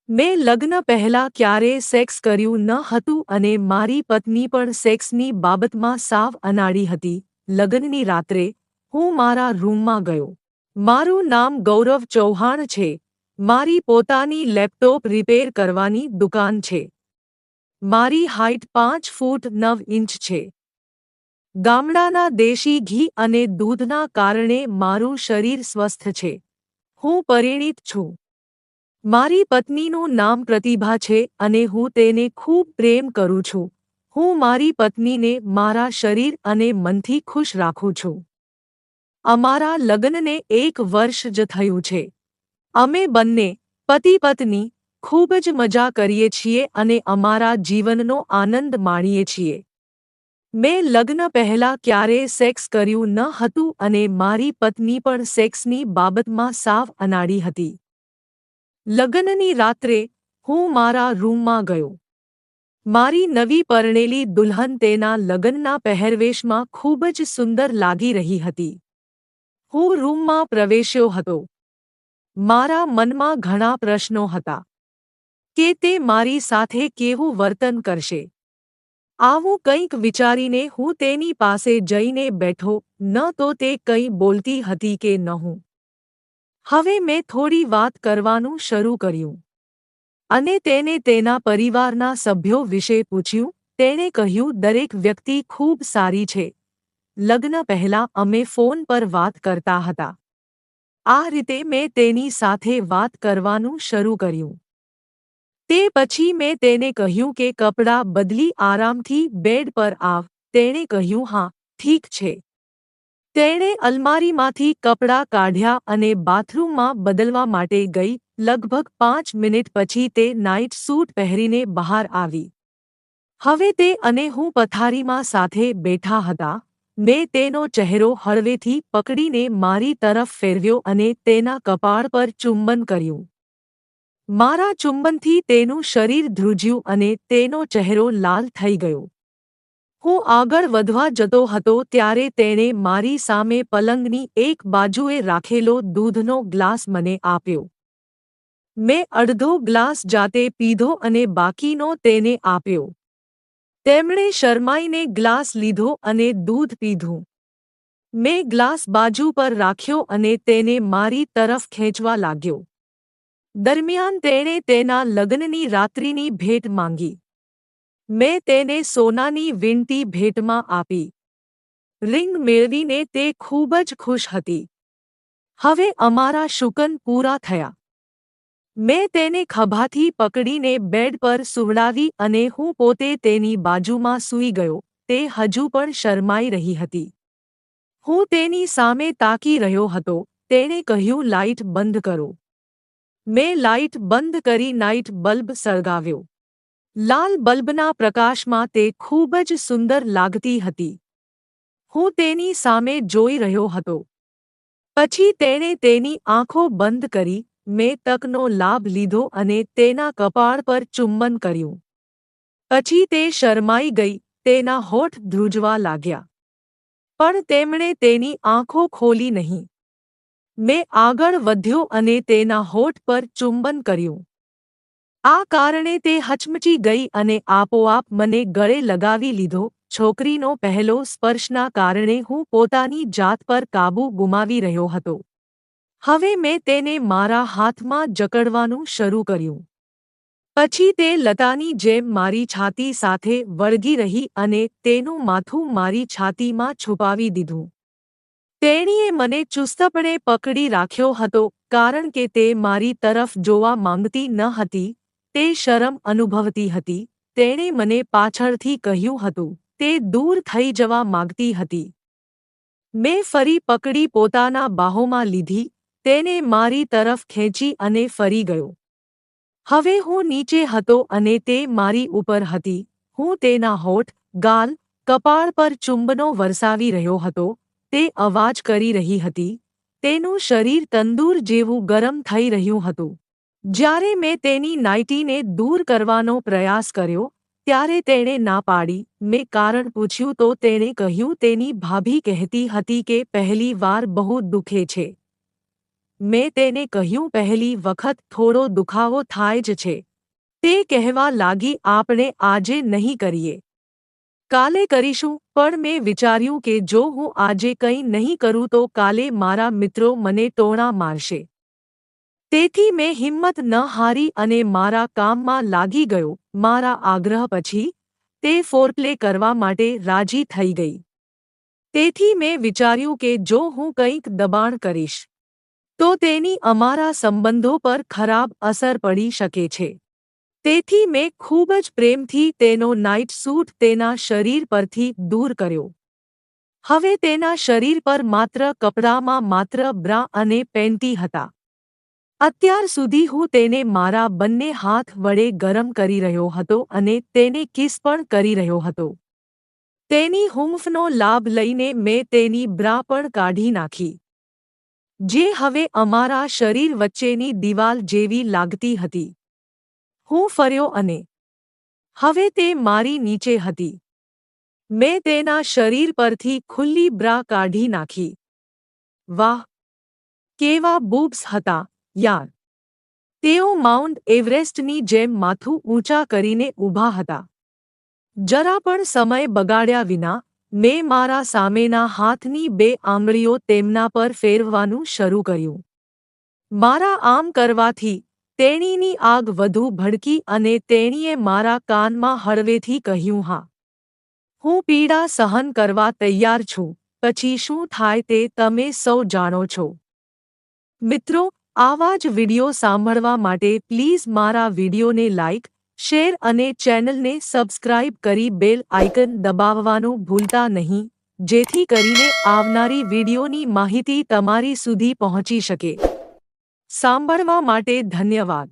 મેં લગ્ન પહેલા ક્યારેય સેક્સ કર્યું ન હતું અને મારી પત્ની પણ સેક્સની બાબતમાં સાવ અનાળી હતી. લગ્નની રાત્રે હું મારા રૂમમાં ગયો. મારું નામ ગૌરવ ચૌહાણ છે. મારી પોતાની લેપટોપ રિપેર કરવાની દુકાન છે. મારી હાઇટ 5 ફૂટ 9 ઇંચ છે. ગામડાના દેશી ઘી અને દૂધના કારણે મારું શરીર સ્વસ્થ છે. હું પરિણીત છું. મારી પત્નીનું નામ પ્રતિભા છે અને હું તેને ખૂબ પ્રેમ કરું છું. હું મારી પત્નીને મારા શરીર અને મનથી ખુશ રાખું છું. અમારા લગ્નને 1 વર્ષ જ થયું છે. અમે બંને પતિ-પત્ની ખૂબ જ મજા કરીએ છીએ અને અમારા જીવનનો આનંદ માણીએ છીએ. મેં લગ્ન પહેલા ક્યારેય સેક્સ કર્યું ન હતું અને મારી પત્ની પણ સેક્સની બાબતમાં સાવ અનાળી હતી. લગ્નની રાત્રે હું મારા રૂમમાં ગયો. મારી નવી પરણેલી દુલ્હન તેના લગ્નના પહેરવેશમાં ખૂબ જ સુંદર લાગી રહી હતી. હું રૂમમાં પ્રવેશ્યો હતો. મારા મનમાં ઘણા પ્રશ્નો હતા કે તે મારી સાથે કેવું વર્તન કરશે. આવું કંઈક વિચારીને હું તેની પાસે જઈને બેઠો. ન તો તે કંઈ બોલતી હતી કે ન હું. હવે મેં થોડી વાત કરવાનું શરૂ કર્યું અને તેને તેના પરિવારના સભ્યો વિશે પૂછ્યું. તેણે કહ્યું, દરેક વ્યક્તિ ખૂબ સારી છે. લગ્ન પહેલા અમે ફોન પર વાત કરતા હતા. આ રીતે મેં તેની સાથે વાત કરવાનું શરૂ કર્યું. તે પછી મેં તેને કહ્યું કે કપડાં બદલી આરામથી બેડ પર આવ. તેણે કહ્યું, હા, ઠીક છે. તેણે અલમારીમાંથી કપડાં કાઢ્યા અને બાથરૂમમાં બદલવા માટે ગઈ. લગભગ 5 મિનિટ પછી તે નાઇટ સૂટ પહેરીને બહાર આવી. હવે તે અને હું પથારીમાં સાથે બેઠા હતા. મેં તેનો ચહેરો હળવેથી પકડીને મારી તરફ ફેરવ્યો અને તેના કપાળ પર ચુંબન કર્યું. મારા ચુંબનથી તેનું શરીર ધ્રુજ્યું અને તેનો ચહેરો લાલ થઈ ગયો. હું આગળ વધવા જતો હતો ત્યારે તેણે મારી સામે પલંગની એક બાજુએ રાખેલો દૂધનો ગ્લાસ મને આપ્યો. મેં અડધો ગ્લાસ જાતે પીધો અને બાકીનો તેને આપ્યો. તેમણે શરમાઈને ગ્લાસ લીધો અને દૂધ પીધું. મેં ગ્લાસ બાજુ પર રાખ્યો અને તેને મારી તરફ ખેંચવા લાગ્યો. દરમિયાન તેણે તેના લગ્નની રાત્રિની ભેટ માંગી. મેં તેને સોનાની વીંટી ભેટમાં આપી. રિંગ મેળવીને તે ખૂબ જ ખુશ હતી. હવે અમારા શુકન પૂરા થયા. મેં તેને ખભાથી પકડીને બેડ પર સુવડાવી અને હું પોતે તેની બાજુમાં સૂઈ ગયો. તે હજુ પણ શરમાઈ રહી હતી. હું તેની સામે તાકી રહ્યો હતો. તેણે કહ્યું, લાઇટ બંધ કરો. મેં લાઇટ બંધ કરી નાઇટ બલ્બ સળગાવ્યો. લાલ બલ્બના પ્રકાશમાં તે ખૂબ જ સુંદર લાગતી હતી. હું તેની સામે જોઈ રહ્યો હતો. પછી તેણે તેની આંખો બંધ કરી. મેં તકનો લાભ લીધો અને તેના કપાળ પર ચુંબન કર્યું. પછી તે શરમાઈ ગઈ. તેના હોઠ ધ્રુજવા લાગ્યા. પણ તેમણે તેની આંખો ખોલી નહીં. મેં આગળ વધ્યો અને તેના હોઠ પર ચુંબન કર્યું. આ કારણે તે હચમચી ગઈ અને આપોઆપ મને ગળે લગાવી લીધો. છોકરીનો પહેલો સ્પર્શના કારણે હું પોતાની જાત પર કાબૂ ગુમાવી રહ્યો હતો. હવે મેં તેને મારા હાથમાં જકડવાનું શરૂ કર્યું. પછી તે લતાની જેમ મારી છાતી સાથે વળગી રહી અને તેનું માથું મારી છાતીમાં છુપાવી દીધું. તેણીએ મને ચુસ્તપણે પકડી રાખ્યો હતો કારણ કે તે મારી તરફ જોવા માંગતી ન હતી. તે શરમ અનુભવતી હતી. તેણે મને પાછળથી કહ્યું હતું. તે દૂર થઈ જવા માંગતી હતી. મેં ફરી પકડી પોતાના બાહોમાં લીધી. તેને મારી તરફ ખેંચી અને ફરી ગયો. હવે હું નીચે હતો અને તે મારી ઉપર હતી. હું તેના હોઠ, ગાલ, કપાળ પર ચુંબનો વરસાવી રહ્યો હતો. તે અવાજ કરી રહી હતી. તેનું શરીર તંદૂર જેવું ગરમ થઈ રહ્યું હતું. જ્યારે મેં તેની નાઇટીને દૂર કરવાનો પ્રયાસ કર્યો ત્યારે તેણે ના પાડી. મેં કારણ પૂછ્યું તો તેણે કહ્યું તેની ભાભી કહેતી હતી કે પહેલી વાર બહુ દુખે છે. મેં તેને કહ્યું, પહેલી વખત થોડો દુખાવો થાય જ છે. તે કહેવા લાગી, આપણે આજે નહીં કરીએ. કાલે કરીશું. પણ મેં વિચાર્યું કે જો હું આજે કંઈ નહીં કરું તો કાલે મારા મિત્રો મને ટોણા મારશે. તેથી મેં હિંમત ન હારી અને મારા કામમાં લાગી ગયો. મારા આગ્રહ પછી તે ફોરપ્લે કરવા માટે રાજી થઈ ગઈ. તેથી મેં વિચાર્યું કે જો હું કંઈક દબાણ કરીશ તો તેની અમારા સંબંધો પર ખરાબ અસર પડી શકે છે. તેથી મેં ખૂબ જ પ્રેમથી તેનો નાઇટ સૂટ તેના શરીર પરથી દૂર કર્યો. હવે તેના શરીર પર માત્ર કપડામાં માત્ર બ્રા અને પેન્ટી હતા. અત્યાર સુધી હું તેને મારા બંને હાથ વડે ગરમ કરી રહ્યો હતો અને તેને કિસ પણ કરી રહ્યો હતો. તેની હૂંફનો લાભ લઈને મેં તેની બ્રા પણ કાઢી નાખી, જે હવે અમારા શરીર વચ્ચેની દિવાલ જેવી લાગતી હતી. હું ફર્યો અને હવે તે મારી નીચે હતી. મેં તેના શરીર પરથી ખુલ્લી બ્રા કાઢી નાખી. વાહ, કેવા બૂબ્સ હતા યાર! તેઓ માઉન્ટ એવરેસ્ટની જેમ માથું ઊંચા કરીને ઊભા હતા. જરા પણ સમય બગાડ્યા વિના મેં મારા સામેના હાથની 2 આંગળીઓ તેમના પર ફેરવવાનું શરૂ કર્યું. મારા આમ કરવાથી તેણીની આગ વધુ ભડકી અને તેણીએ મારા કાનમાં હળવેથી કહ્યું, હા, હું પીડા સહન કરવા તૈયાર છું. પછી શું થાય તે તમે સૌ જાણો છો. મિત્રો, આવા જ વિડિયો સાંભળવા માટે પ્લીઝ મારા વિડિયોને લાઇક, શેર અને ચેનલને સબસ્ક્રાઇબ કરી બેલ આઇકન દબાવવાનું ભૂલતા નહીં, જેથી કરીને આવનારી વિડિયોની માહિતી તમારી સુધી પહોંચી શકે. સાંભળવા માટે ધન્યવાદ.